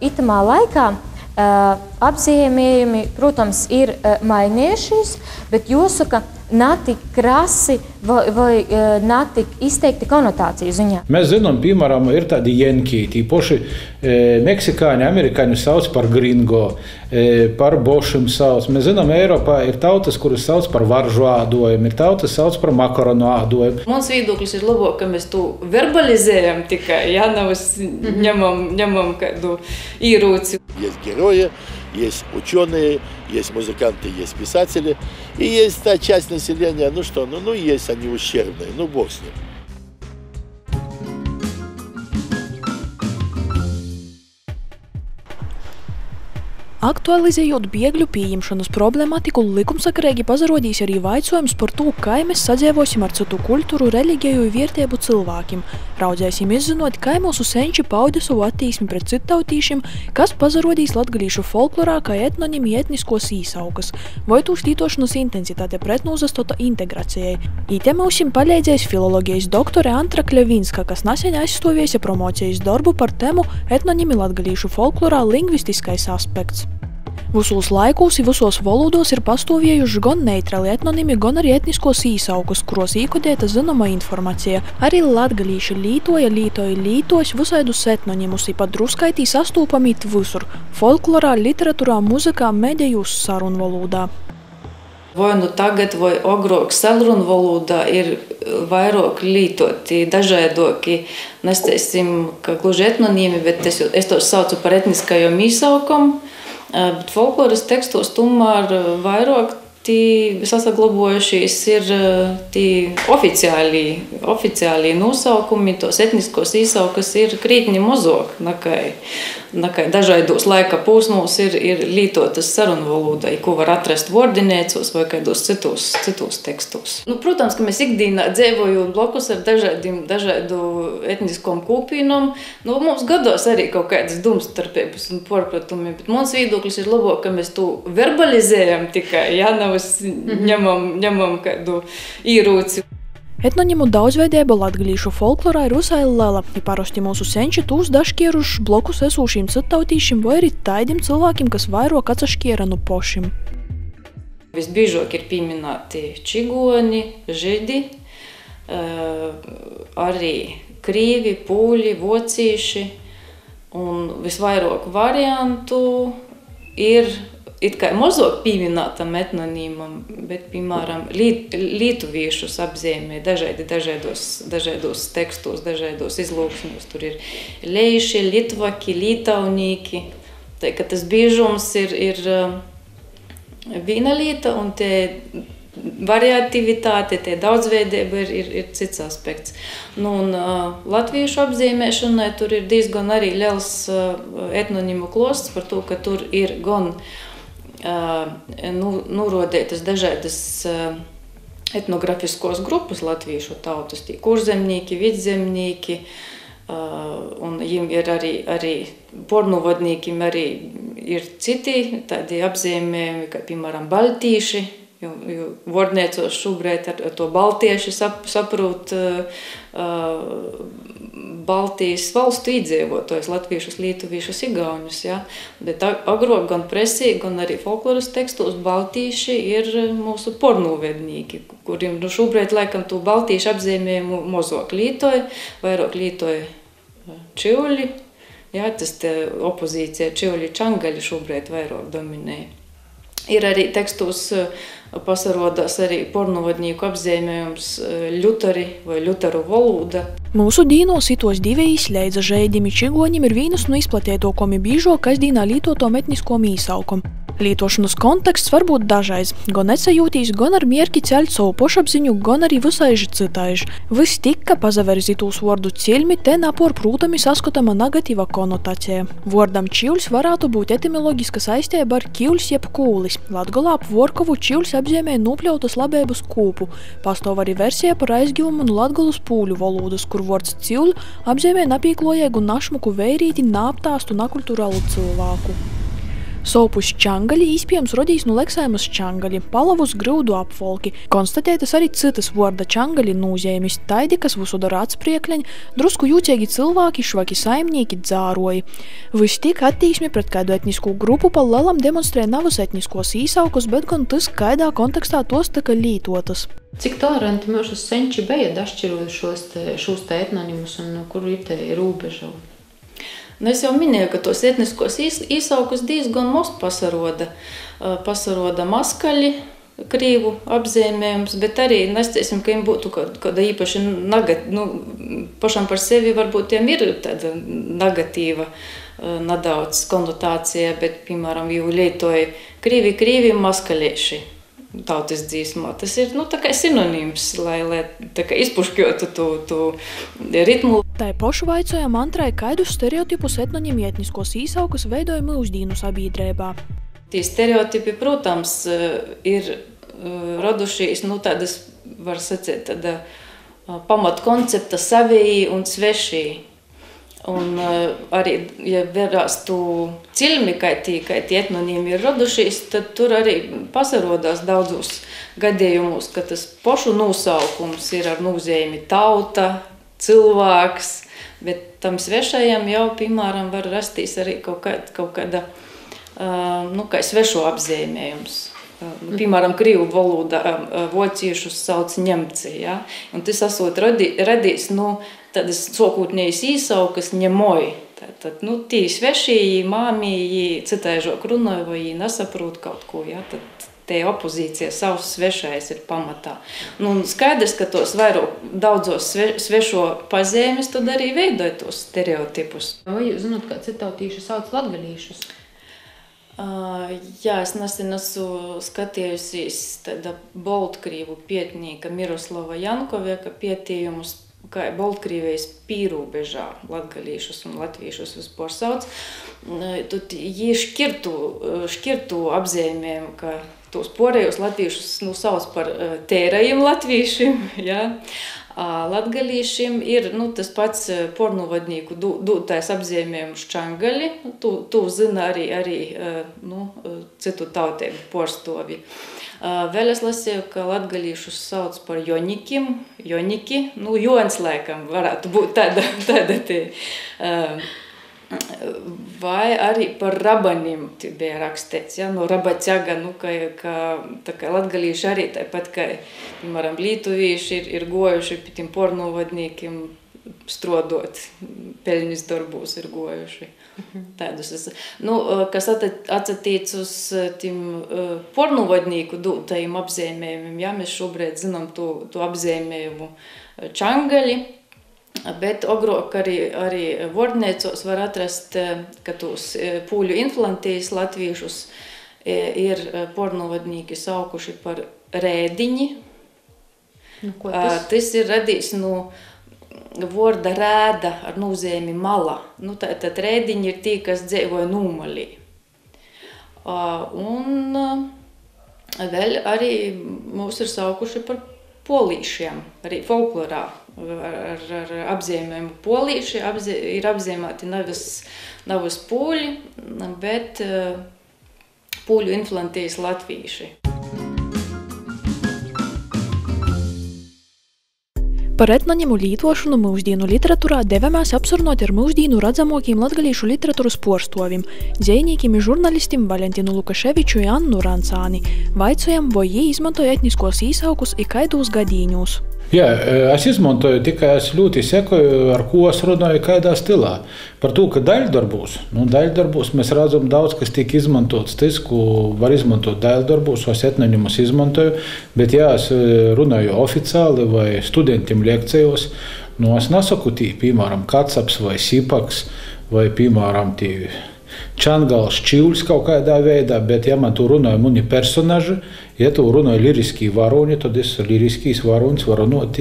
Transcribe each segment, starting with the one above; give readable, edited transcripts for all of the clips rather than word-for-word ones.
Itamā laikā apzīmējumi, protams, ir mainījušies, bet jāsaka, nav tik krasi vai nav tik izteikti konotāciju ziņā. Mēs zinām, piemēram, ir tādi jenki, tīpaši meksikāņi, amerikāņi sauc par gringo, par bošiem sauc. Mēs zinām, Eiropā ir tautas, kuras sauc par varžu ādojumu, ir tautas sauc par makaronu ādojumu. Mans viedoklis ir labāk, ka mēs to verbalizējam tikai, ja nevis ņemam kādu īrūci. Есть герои, есть ученые, есть музыканты, есть писатели. И есть та часть населения, есть они ущербные, бог с ним. Aktualizējot bēgļu pieņemšanas problemātiku, likumsakarīgi pazarodīs arī vaicojums par to, kā mēs sadzīvosim ar citu kultūru, reliģiju vērtību cilvēkiem. Raudzēsim izzinot, kā mūsu senči pauda savu attieksmi pret cittautīšiem, kas pazarodīs latgalīšu folklorā kā etnonimi etniskos īsaukas, vai tūs lītošanas intensitāte pretnūzastota integrācijai. Ite mūsim palīdzēs filologijas doktore Antra Kļavinska, kas nesen aizstovies promocijas darbu par tēmu etnonimi latgalīšu folklorā lingvistiskais aspekts. Visos laikos un visos valodos ir pastāvējuši gan neitrāli etnonimi, gan arī etniskos īsaukas, kuros īkodēta zināma informācija. Arī latgalīši lītoja visaidus etnonimus, i pat druskaitī sastūpamīt visur – folklorā, literatūrā, muzikā, medijos, sarunvalodā. Vai tagad, vai agrāk sarunvalodā ir vairāk lītoti dažādoki, nesteiksim, ka gluži etnonimi, bet es tos saucu par etniskajiem īsaukam. Bet folkloras tekstos tomēr vairāk sasaglabojušies ir oficiāli nosaukumi, tos etniskos īsaukas ir krītni mazāk nekā dažādos laika posmos ir lītotas sarunvalodai, ko var atrast vordinēcos vai kādos citos tekstos. Protams, ka mēs ikdienā dzīvojam blakus ar dažādu etniskom kopīnom. Mums gados arī kaut kādas domstarpības un pārpratumi, bet mans viedoklis ir labāk, ka mēs to verbalizējam tikai, ņemam kādu īrūci. Etnonimu daudzveidība latgalīšu folklorā ir visai liela, i parasti mūsu senči tūs dažkieruši blokus esūšiem cittautīšiem vai arī taidim cilvēkiem, kas vairāk atsaškiera no pošiem. Visbiežāk ir pieminēti čigoni, židi, arī krīvi, pūļi, vocīši, un visvairāk variantu ir it kā mazāk pieminētam etnonīmam, bet, piemēram, lietuviešus apzīmē dažādos tekstos, dažādos izlūksņos. Tur ir leiši, litvaki, lītaunīki. Tā, ka tas biežums ir viena lieta, un te variativitāte, te daudzveidība ir cits aspekts. Latviešu apzīmēšanai tur ir diezgan arī liels etnonimu klosts par to, ka tur ir gan nurodētas dažādas etnografiskos grupas latviešu tautas, tie kurzemnieki, vidzemnieki, un viņiem ir arī pornovadniekiem arī ir citi tādi apzīmējumi, kā piemēram baltīši, jo vordniecos šobrīd ar to baltieši saprot Baltijas valstu iedzīvotājus, latviešus, lietuviešus, igauņus. Ja? Bet agrāk gan presī, gan arī folkloras tekstos baltīši ir mūsu pornovednieki, kuriem šobrīd laikam to baltīšu apzīmējumu mazāk lietoja, vairāk lietoja čivļi. Ja? Tas opozīcija čivļi čangaļi šobrīd vairāk dominēja. Ir arī tekstos pasarodās arī pornovadnieku apzīmējums ļutari vai ļutaru valoda. Mūsu dīnos itos divi izslēdza žēdim i čigoņim ir vienas no izplatētokom i bīžo kasdīnā lītotom etniskom īsaukom. Lītošanas konteksts var būt dažais, gan atsajūtīs, gan ar mierki ceļt savu pošapziņu, gan arī visaiži citaiži. Viss tik, ka pazaverzitūs vārdu ceļmi te naporprūtami saskatama negatīva konotācija. Vārdam čivļs varētu būt etimologiska saistēba ar kivļs jeb kūlis. Latgolā ap Vorkovu čivļs apzīmē nopļautas labības kūpu. Pastāv arī versija par aizgivumu no latgolas pūļu valodas, kur vārds civļ apzīmē napīklojēgu našmuku veirīti, nāptāstu, nakulturālu cilvēku. Sopus čangaļi īspējams rodīs no leksājumas čangaļi, palavus grūdu apfolki. Konstatētas arī citas vorda čangaļi nūzējumis, taidi, kas visodar atspriekļaņ, drusku jūceigi cilvēki, švaki saimnieki, dzāroji. Viss tik attīksmi pret kādu etnisku grupu pa lelam demonstrē navus etniskos īsaukus, bet gan tas, kaidā kontekstā tos tika lītotas. Cik toleranti mūsu senči bija dašķirot šos etnonimus un kur ir te rūbeža? Es jau minēju, ka tos etniskos īsaukus diezgan most pasaroda. Pasaroda maskaļi, krīvu apzīmējums, bet arī nestīsim, ka viņiem būtu kāda īpaši pašam par sevi varbūt tiem ir tāda negatīva nedaudz konnotācija, bet, piemēram, jau lietoja krīvi maskaļieši tautas dzīsmā. Tas ir tā kā sinonīms, lai tā kā izpuškjotu tu ritmu. Tai pošu vaicoja Mantrai, kaidus stereotipus etnoņiem etniskos īsaukus veidoja mūsdīnu sabiedrībā. Tie stereotipi, protams, ir radušies, tādas, var sacīt, tāda pamatkoncepta savējī un svešī. Un arī, ja vērās tu cilmi, kā tie etnonīmi ir radušies, tad tur arī pasarodās daudzos gadījumos, ka tas pošu nosaukums ir ar nūzējumi tauta, cilvēks, bet tam svešajam jau, piemēram, var rastīs arī kaut kāda, kā svešo apzīmējums. Piemēram, krīvu valodā vociešus sauc ņemci, ja? Un tas esot radīs, tādas sokūtņējas īsaukas ņemoj. Tad, tī svešī, māmī, citaižok runāja, vai jī nesaprūt kaut ko, ja? Tad te opozīcija savs svešais ir pamatā. Skaidrs, ka tos vairāk daudzos svešo pazīmes, tad arī veidoja tos stereotipus. Vai jūs zināt, kā citautīši sauc latgalīšus? Jā, es nesen esmu skatējusies tāda Baltkrievu pietnieka Miroslava Jankovieka pietījumus, kā Baltkrievijas pīrūbežā latgalīšus un latviešus vispār sauc. Tad jī škirtu apzīmējumu, ka tos porējos latviešus sauc par tērajiem latviešiem, ja? Latgalīšiem ir tas pats pornovadnīku dūtais apzīmējums čangaļi. Tu zina arī citu tautību porstovi. Vēl es lasīju, ka latgalīšus sauc par joniki, Jons laikam varētu būt tāda te. Vai arī par rabanim bija rakstīts, ja? Rabaķaga, tā kā latgalīši arī tāpat, kā, piemēram, lītuvīši ir gojuši pie tiem pornovadnīkiem strodot, peļņas darbūs ir gojuši. Tādus kas atsatīc uz tiem pornovadnīku dūtajiem apzīmējumiem, ja? Mēs šobrīd zinām to apzīmējumu čangaļi. Bet agrāk arī vordniecos var atrast, ka tos pūļu inflantijas latviešus ir pornovadnīki saukuši par rēdiņi. Tas ir radījis vorda rēda ar nūzējumi mala. Tad rēdiņi ir tie, kas dzīvoja nūmalī. Un vēl arī mūs ir saukuši par polīšiem, arī folklorā ar apzīmējumu polīši ir apzīmēti nevis pūļi, bet pūļu inflantijas latvīši. Par etnoņemu lītošanu mūsdīnu literatūrā devamies apsarunot ar mūsdīnu radzamokiem latgalīšu literatūras porstovim, dzejnīkim un žurnalistim Valentinu Lukaševiču un Annu Rancāni. Vaicojam, vai jī izmantoja etniskos īsaukus i kaidūs gadīņūs. Jā, es izmantoju, tikai es ļoti sekoju, ar ko es runāju, kādā stilā. Par to, ka daļdarbos mēs redzam daudz, kas tiek izmantots, tas, ko var izmantot daļdarbos, es etnoņumus izmantoju, bet jā, es runāju oficiāli vai studentiem lekcijos, es nesaku tī, piemēram, kacaps vai sipaks, vai, piemēram, tī čangals, čivļs kaut kādā veidā, bet ja man tu runāja muni personaži, Ja tu runāji liriskī varoņi, tad es liriskīs varoņus varu runāt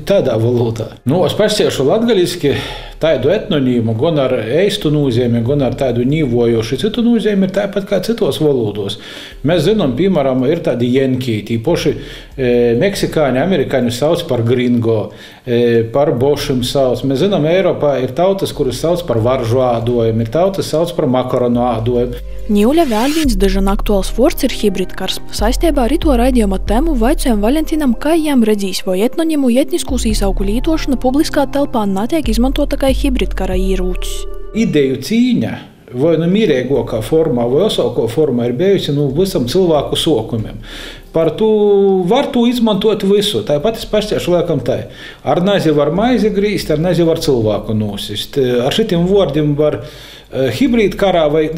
tādā valodā. Nu, es pasiešu latgaliski tādu etnonīmu, gan ar eistu nozīmi, gan ar tādu nīvojošu citu nozīmi, ir tāpat kā citos valodos. Mēs zinām, piemēram, ir tādi jenkī, tīpaši meksikāņi, amerikāņi sauc par gringo, par bošim sauc. Mēs zinām, Eiropā ir tautas, kuras sauc par varžu ādojumu, ir tautas sauc par makaronu ādojumu. Ņūļa vēl viens dažan aktuāls vārds ir hibridkars. Saistībā ar ito raidījuma tēmu vaicojam Valentinam, kā jām redzīs, vai etnonimu etniskūs īsauku lītošana publiskā telpā netiek izmantota kā hibridkara īrūcis. Ideju cīņa vai nu mīrēgākā formā, vai osauko formā ir bijusi visam cilvēku sokumiem. Par to var to izmantot visu. Tāpat es pastāšu laikam tā. Ar nazi var maizi grīst, ar nazi var cilvēku nosist. Ar šitiem vārdiem var hibridkarā vai...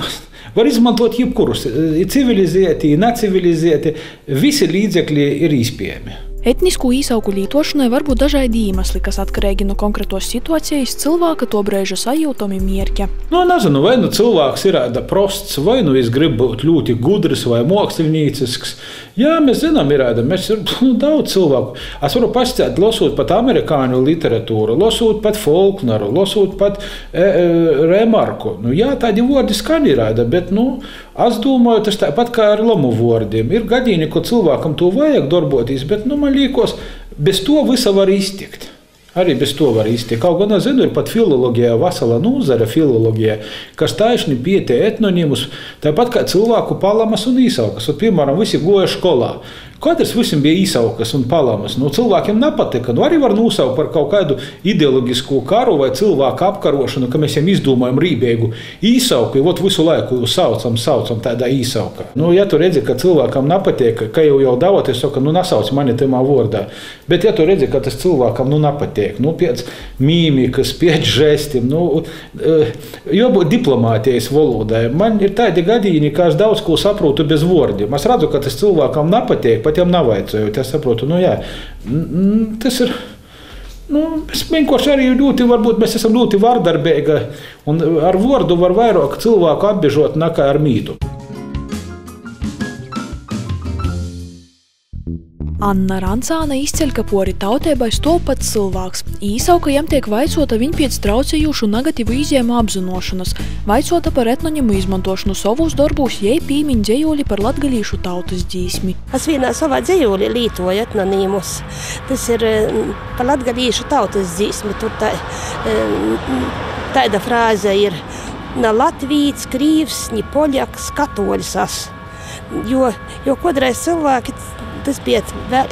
Var izmantot jebkurus, civilizēti, necivilizēti, visi līdzekļi ir izpējami. Etnisku īsauku lītošanai var būt dažādi iemesli, kas atkarīgi no konkrētos situācijas cilvēka to brēža sajūtami mierķa. Nezinu, vai cilvēks ir prosts, vai viņš grib būt ļoti gudrs vai māksliniecks. Jā, mēs zinām, mēs ir daudz cilvēku. Es varu pastāstīt, lasot pat amerikāņu literatūru, lasot pat Folkneru, lasot pat Remarku. Jā, tādi vārdi skan ir, bet es domāju, tas tāpat kā ar lamu vārdiem. Ir gadījumi, ko cilvēkam to vajag darboties, bet man liekas, bez to visa var iztikt. Arī bez to var iztikt. Kaut gan es zinu, ir pat filologijā, vesela nozare filologijā, kas taisni pietē etnonimus, tāpat kā cilvēku palamas un īsaukas. Piemēram, visi goja skolā. Katrs visiem bija īsaukas un palamas. Cilvēkiem nepatika. Arī var nosaukt par kaut kādu ideoloģisku karu vai cilvēku apkarošanu, ka mēs viņam izdomājam rībēgu īsauku, jo visu laiku saucam tādā īsaukā. Ja tu redzi, ka cilvēkam nepatiek, ka jau daudz, es saku, nesauc mani tamā vārdā. Bet ja tu redzi, ka tas cilvēkam nepatiek, pēc mīmikas, pēc žestiem, jābūt diplomātijas valodai. Man ir tādi gadījumi, ka es daudz ko saprotu bez vārdiem. Es redzu, ka tas cilvēkam nepatiek, pat jau nav vaicājot. Es saprotu, tas ir. Mēs vienkārši arī varbūt mēs esam ļoti vardarbīgi, un ar vārdu var vairāk cilvēku apbiežot nekā ar mītu. Anna Rancāne izceļ, ka pori tautībai stop pats cilvēks. Īsauka jam tiek vaicota viņa pēc traucējušu negatīvu izjēmu apzinošanas, vaicota par etnonimu izmantošanu savos darbūs, jei pīmiņ dzejoli par latgalīšu tautas dzīsmi. Es vienā savā dzejoli lītoju etnonimus. Tas ir par latgalīšu tautas dzīsmi. Tur tāda frāze ir na latvīts, krīvs, ni poļaks, katoļs as. Jo kodreiz cilvēki tas bija vēl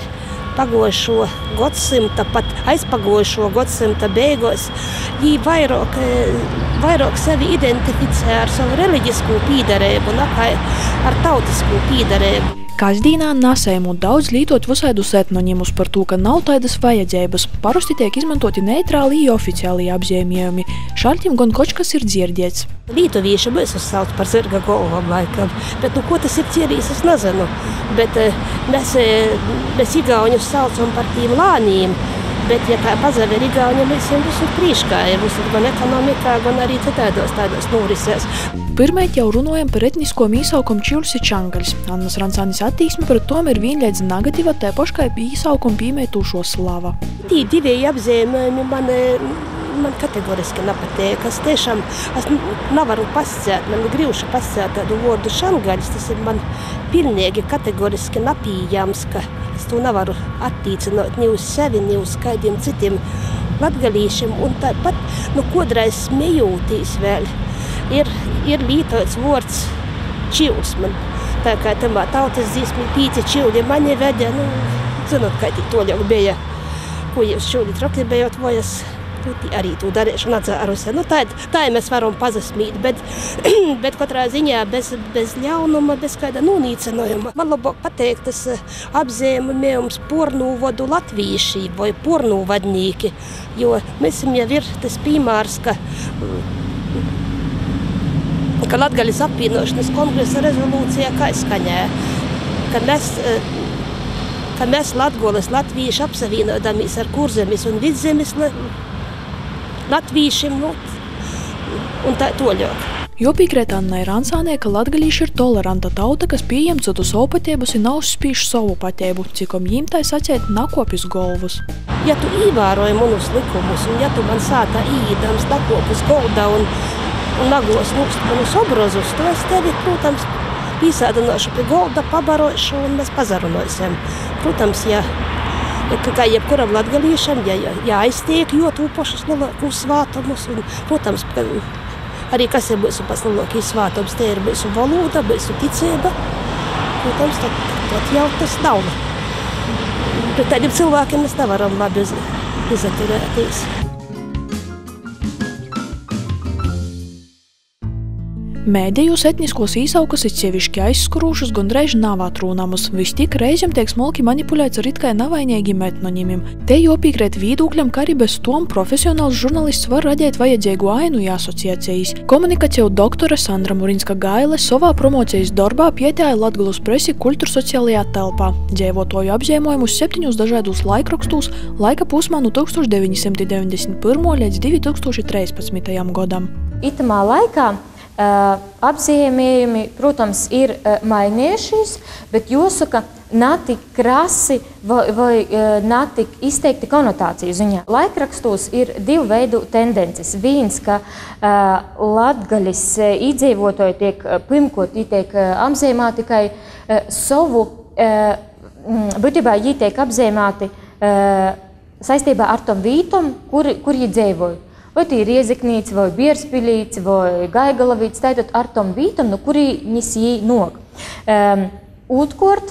pagojušo gadsimta, pat aizpagojušo gadsimta beigās. Viņi vairāk sevi identificē ar savu reliģisko pīdarību nekā ar tautisku pīdarību. Kasdīnā nasēm un daudz lītot visādus etnonimus par to, ka nav tādas vajadzības. Parasti tiek izmantoti neitrāli i oficiāli apzīmējumi. Šaltim gan kočkas ir dzirdēts. Lītovieši mēs sauc par zirga galvam laikam, bet ko tas ir cierīs, es nezinu. Bet mēs igauņus saucam par tīm lānīm. Bet, ja tā pazaver igauņi, mēs jau visur prīškā ir, visur gan ekonomikā, gan arī tādos norisēs. Pirmēt jau runājam par etniskām īsaukom čiuļs i čangaļs. Annas Rancānis attīksme par tom ir vienlaidz negatīva, tā paškai īsaukom pīmētūšo slava. Tī divēji apzīmējumi man kategoriski nepatīk. Es tiešām nevaru pasciēt, man gribšu pasciēt tādu vārdu čangaļs. Tas ir man pilnīgi kategoriski nepījams, ka es to nevaru attīcināt ni uz sevi, ni uz kādiem citiem latgalīšiem. Un tāpat, kodreiz smejūtīs vēl, ir lītots vārds čiuls. Man tā kā tamā tautas dzīsmī pīci čiuli mani vedē, zinot, kā tī toļāk bija, ko jūs čuli troki bijot vojas. Arī to darīšanu atzārusi. Tā mēs varam pazasmīt, bet katrā ziņā bez ļaunuma, bez kāda nonīcinājuma. Man labāk pateikt tas apzīmējums pornūvadu latvīši vai pornūvadnīki, jo mēs jau ir tas piemērs, ka Latgaļas apvienošanas kongresa rezolūcijā kā skaņā, ka mēs Latgolas latvīši apsavienodamies ar kurzemes un vidzemes latvīšiem, un tā toļāk. Jopīkrēt Annai Rancānei, ka latgalīši ir toleranta tauta, kas pieņem citu savu patiebus un neuzspīž savu patiebu, cikom jīm tai sacēt nakopis golvus. Ja tu īvēroji manus likumus, un ja tu man sātā īdams nakopis golda un nagos nūkst manus obrazus, to es tevi, protams, pīsādināšu pie golda, pabarošu un mēs pazarunosim. Protams, kā jebkuram latgalīšam, aiztiek, jo tūpošas lielākos svātumus, un, protams, arī kas ir mūsu pats lielākais svātums, te ir mūsu valoda, mūsu ticība. Protams, tad jau tas nav. Pret tādiem cilvēkiem mēs nevaram labi izturēties. Mēdījos etniskos īsaukas ir sevišķi aizskurušas, gandrīz nav atrūnamas. Vistik reizēm tiek smolki manipulēts ar itkai navainīgiem etnoņimiem. Te jopīkrēt vīdūkļam, ka arī bez tom profesionāls žurnalists var radīt vajadzīgu ainu i asociācijas. Komunikāciju doktore Sandra Murinska-Gaile savā promocijas darbā pietēja Latgales presi kultursociālajā telpā, dzeivotoju apzīmojumus 7 dažādos laikrakstos laika posmā no 1991. līdz 2013. gadam. Itamā laikā apzīmējumi, protams, ir mainījušies, bet jāsaka, nav tik krasi vai nav tik izteikti konotāciju ziņā. Laikrakstos ir divu veidu tendences. Viens, ka latgaļas iedzīvotāji tiek pirmkot tiek apzīmēti tikai savu, būtībā viņi tiek apzīmēti saistībā ar tom vītom, kur viņi dzīvoja. Vai tie ir Rieziknīca, vai Bierspilīca, vai Gaigalavīca, tātad ar tom vītam, no kurienes jī nok. Otrkārt,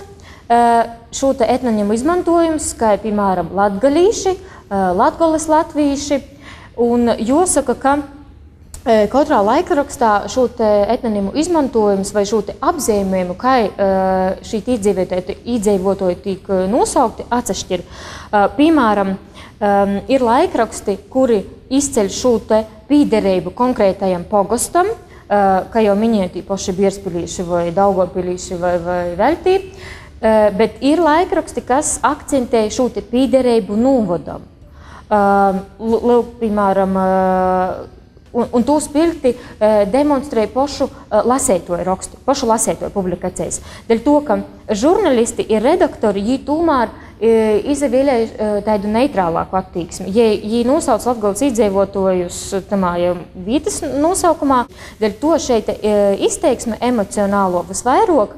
šo te etnoņimu izmantojums, kā piemēram latgalīši, Latgales latvīši, un jāsaka, ka katrā laikrakstā šo te etnoņimu izmantojums vai šo te apzīmējumu, kā šī iedzīvotāji tiek nosaukti, atsešķir. Piemēram, ir laikraksti, kuri izceļ šo te pīderību konkrētajam pogostam, kā jau minēti paši Bierspilīši vai Daugavpilīši vai Veltī, bet ir laikraksti, kas akcentē šo te pīderību novadam. Piemēram, un to spilgti demonstrēja pašu lasētoju rakstu, pašu lasētoju publikācijas. Dēļ to, ka žurnalisti ir redaktori, jī tomēr izvēlēja tādu neitrālāku attieksmi. Ja nosauc Latgales iedzīvotājus tamā vietas nosaukumā, dēļ to šeit izteiksme emocionālo visvairāk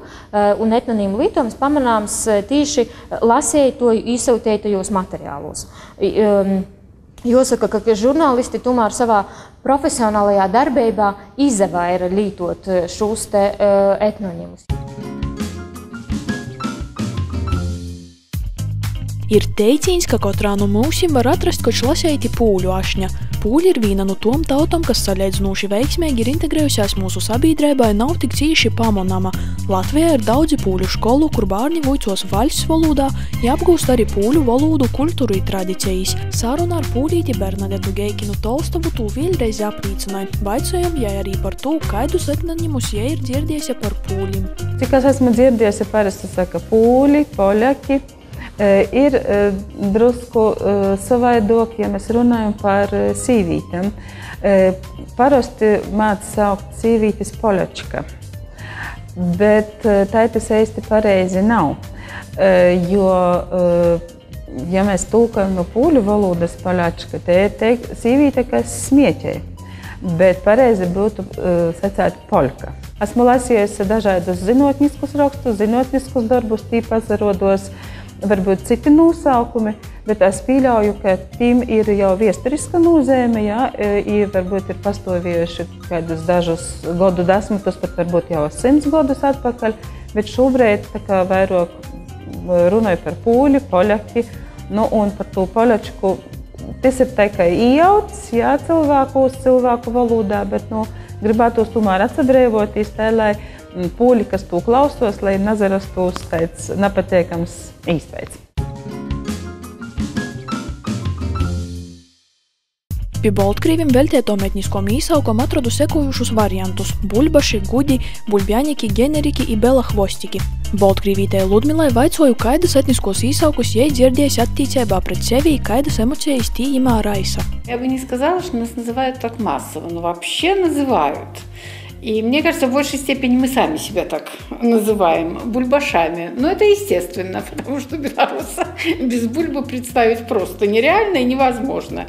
un etnonīmu lietojums pamanāms tīši lasētoju izsūtētajos materiālos. Jāsaka, ka žurnālisti tomēr savā profesionālajā darbībā izvaira lietot šos te etnoņimus. Ir teicīns, ka katrā no mūsim var atrast koč lasēti pūļu ašņa. Pūļi ir vīna no tom tautom, kas salīdzinoši veiksmīgi ir integrējusies mūsu sabiedrībā un nav tik cīši pamanama. Latvijā ir daudzi pūļu skolu, kur bārni vuicos vaļsts valodā, apgūst arī pūļu valodu, kultūru i tradicijas. Saruna ar pūlīti Bernadetu Geikinu Tolstovu tū vēlreiz aplīcināja. Vaicojam jai arī par to, kaidus etnoņimus jai ir dzirdējusi par pūļim. Cik es esmu dzirdējusi, parasti saka pūļi, poļaki. Ir drusku savaidoki, ja mēs runājam par sīvītēm. Parasti māc saukt sīvītis poļačka, bet tā tas īsti pareizi nav. Jo, ja mēs tulkojam no pūļu valodas poļačka, te ir sīvīte, kas smieķē, bet pareizi būtu sacēt poļka. Esmu lasījusi dažādus zinātniskus rakstus, zinātniskus darbus, tīpaši atrodos varbūt citi nosaukumi, bet es pieļauju, ka tiem ir jau viesturiska nozīme, varbūt ir pastāvējuši kādus dažus gadu desmitus, pat varbūt jau 100 gadus atpakaļ, bet šobrīd tā kā vairāk runāju par pūļi, poļaki, un par to poļačku. Tas ir tikai iejauts, cilvēku valodā, bet gribētos tomēr atsadrēvoties tā, lai pūļi, kas to klausos, lai nezarastos tāds nepateikams īspējas. Pie Baltkrīvim veltētom etniskom īsaukom atradu sekojušus variantus – buļbaši, gudi, buļbjaņiki, generiki i bela hvostiki. Baltkrīvītei Ludmilai vaicoju, kaidas etniskos īsaukus jai dzirdējusi attīcībā pret sevi, kaidas эмоцijas tī имā raisa. Я бы не сказала, что нас называют так массово, но вообще называют. И мне кажется, в большей степени мы сами себя так называем бульбашами. Но это естественно, потому что белоруса без бульбы представить просто нереально и невозможно.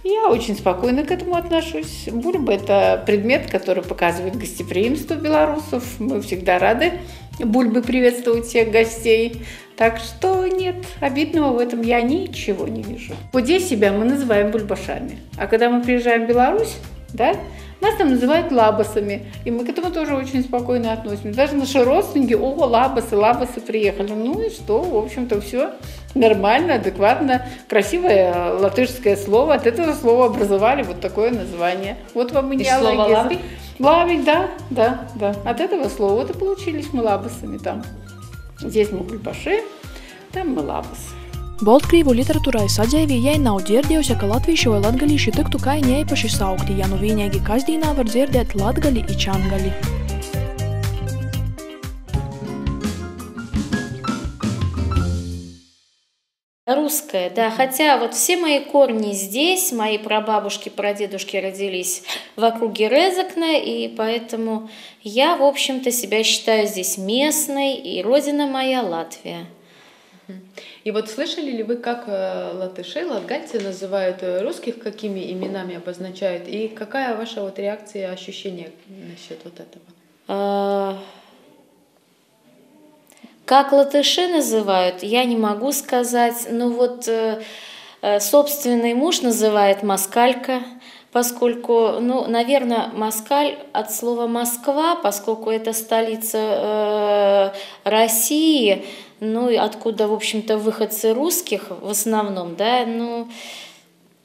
Я очень спокойно к этому отношусь. Бульба – это предмет, который показывает гостеприимство белорусов. Мы всегда рады бульбы приветствовать всех гостей. Так что нет, обидного в этом я ничего не вижу. Вот здесь себя мы называем бульбашами. А когда мы приезжаем в Беларусь, да, нас там называют лабасами. И мы к этому тоже очень спокойно относимся. Даже наши родственники: о, лабасы приехали. Ну и что, в общем-то, все нормально, адекватно. Красивое латышское слово. От этого слова образовали вот такое название. Вот вам и не слово лаби? Лаби, да. От этого слова вот и получились мы лабасами там. Здесь мы бульбаши, там мы лабасы. Baltkrievu literatūrai sadzēvījai nav dzirdējusi, ka latvieši vai latgalīši tiktu kā neīpaši saukti, ja nu vienīgi kasdīnā var dzirdēt latgali i čangali. Русская, да, хотя вот все мои корни здесь, мои прабабушки, прадедушки родились в округе Резекне, и поэтому я, в общем-то, себя считаю здесь местной, и родина моя Латвия. И вот слышали ли вы, как латыши, латгальцы называют русских, какими именами обозначают, и какая ваша вот реакция, ощущение насчет вот этого? Как латыши называют, я не могу сказать, но вот собственный муж называет москалька, поскольку, ну, наверное, москаль от слова Москва, поскольку это столица России, ну, откуда, в общем-то, выходцы русских в основном, да, ну,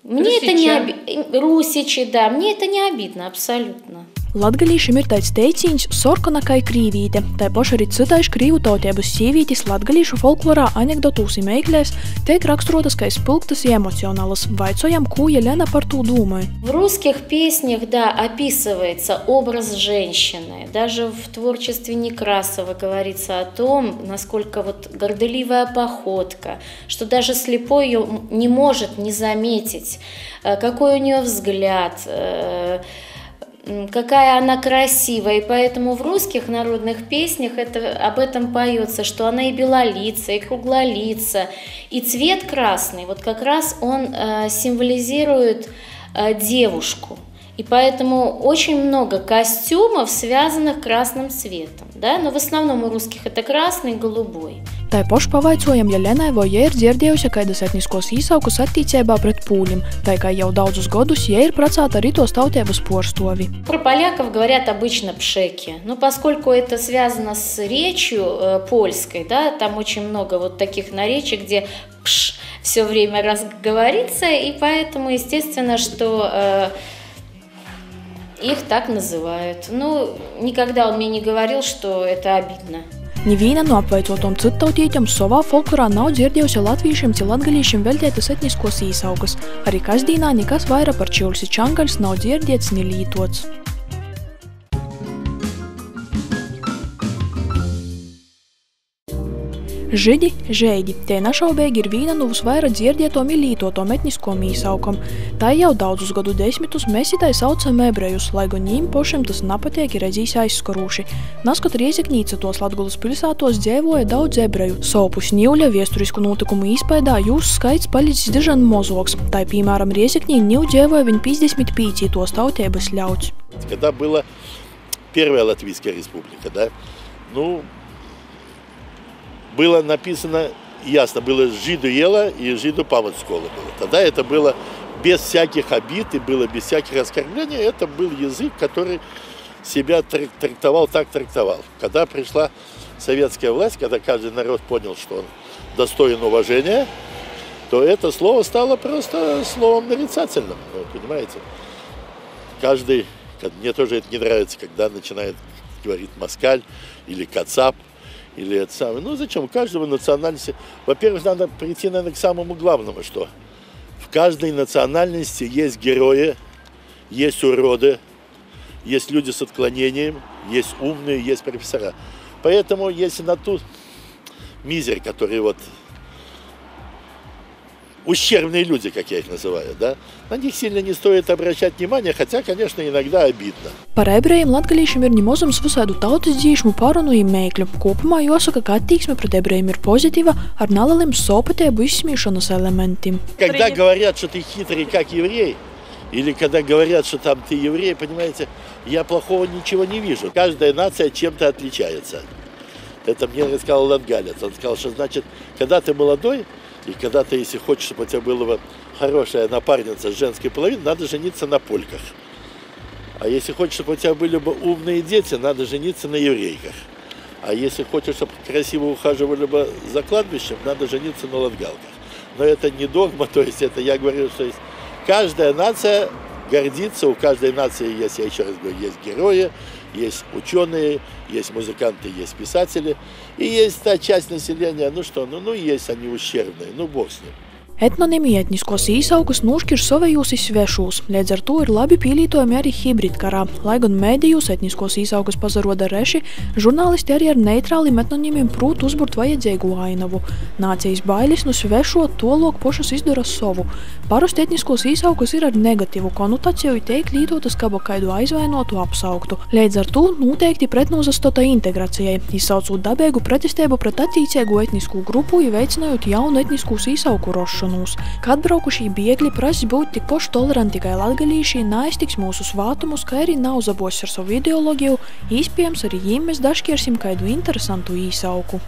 мне это не обидно, русичи, да, мне это не обидно абсолютно. Latgalīšiem ir tāds teiciens sorkona kai krīvīte, tai paši arī citaiši krīvu tautiebas sievītis latgalīšu folklorā anekdotūs i meiklēs tiek raksturotas kai spilgtas и эмоционālas. Vaicojam, ko Елена par to думает. В русских песнях, да, описывается образ женщины. Даже в творчестве Некрасова говорится о том, насколько вот горделивая походка, что даже слепой ее не может не заметить, какой у нее взгляд, какая она красивая, и поэтому в русских народных песнях об этом поется, что она и белолицая, и круглолицая, и цвет красный, вот как раз он символизирует девушку. И поэтому очень много костюмов, связанных красным цветом, да? Но в основном у русских это красный и голубой. Tai paši pavaicojam Jelenai, vai ja ir dzirdējusi kaidas etniskos īsaukus attīcībā pret pūļiem, tai kā jau daudzus годus, ja ir precāta arī tos tautiebas porstovi. Про поляков говорят обычно пшеки, но поскольку это связано с речью польской, да, там очень много вот таких наречий, где пш все время разговорится, и поэтому, естественно, что их так называют. Ну, никогда он мне не говорил, что это обидно. Neviena no apveicotom citautieķiem savā folklorā nav dzirdējusi latviešiem ci latgalīšiem veltētas etniskos īsaukas. Arī kasdīnā nekas vairāk par čilsi čangaļs nav dzirdēts ni lītots. Židi, žēdi, tie nešaubīgi ir viena no visvairāk dzirdētom i lītotom etniskom īsaukom. Tā jau daudzus gadu desmitus mēs itai saucam ebrejus, lai gan viņiem pašiem tas nepatiek redzīs aizskarūši. Naskot Riezeknīca tos Latgulas pilsētos dzīvoja daudz ebreju. Sopus Nīvļa viesturisku notikumu izpaidā jūsu skaits palicis dižan mozoks. Tā, piemēram, Riezeknī Nīv dzīvoja viņa 55 tos tautiebas ļauts. Когда была первая Латвийская республика, да, ну, было написано ясно, было «жиду ела» и «жиду памятскола» было. Тогда это было без всяких обид и было без всяких оскорблений. Это был язык, который себя трактовал. Когда пришла советская власть, когда каждый народ понял, что он достоин уважения, то это слово стало просто словом нарицательным, понимаете? Каждый, мне тоже это не нравится, когда начинает говорить москаль или кацап, или это самое. Ну зачем? У каждого национальности, во-первых, надо прийти, наверное, к самому главному, что в каждой национальности есть герои, есть уроды, есть люди с отклонением, есть умные, есть профессора. Поэтому если на ту мизер, который вот ущербные люди, как я их называю, да, на них сильно не стоит обращать внимание, хотя, конечно, иногда обидно. Par ebrejiem latgalīšiem ir nemazums visādu tautas dzīšmu parunu un mēkļu. Kopumā jāsaka, ka attieksme pret ebrejiem ir pozitīva ar nelieliem sopatēbu izsmiešanas elementiem. Когда говорят, что ты хитрый, как еврей, или когда говорят, что там ты еврей, понимаете, я плохого ничего не вижу. Каждая нация чем-то отличается. Это мне рассказал латгалец. Он сказал, что значит, когда ты молодой, и когда ты, если хочешь, чтобы у тебя была хорошая напарница с женской половины, надо жениться на польках. А если хочешь, чтобы у тебя были бы умные дети, надо жениться на еврейках. А если хочешь, чтобы красиво ухаживали бы за кладбищем, надо жениться на латгалках. Но это не догма, то есть это я говорю, что есть каждая нация гордится, у каждой нации есть, я еще раз говорю, есть герои, есть ученые, есть музыканты, есть писатели, и есть та часть населения, есть они ущербные, бог с ним. Etnonimi etniskos īsaukus nošķir savējos svešos, līdz ar to ir labi pielietojami arī hibridkarā. Lai gan mēdījos etniskos īsaukus pazaroda reši, žurnālisti arī ar neitrāliem etnonimiem prūt uzburt vajadzīgu ainavu. Nācijas bailes no svešo tolok pošas izdara savu. Parasti etniskos īsaukus ir ar negatīvu konotaciju teik lietotas kā kaidu aizvainotu apsauktu. Līdz ar to noteikti pretnozastota integrācijai, izsaucot dabīgu pretestību pret attīcīgu etnisku grupu un veicinājot jaunu etniskus īsauku rošanu. Kad braukušī biegļi prasa būt tik poši toleranti kā latgalīši, neaiztiks mūsu svātumus, kā arī nav zabos ar savu ideologiju, iespējams arī jim mēs dažkiersim kaidu interesantu īsauku.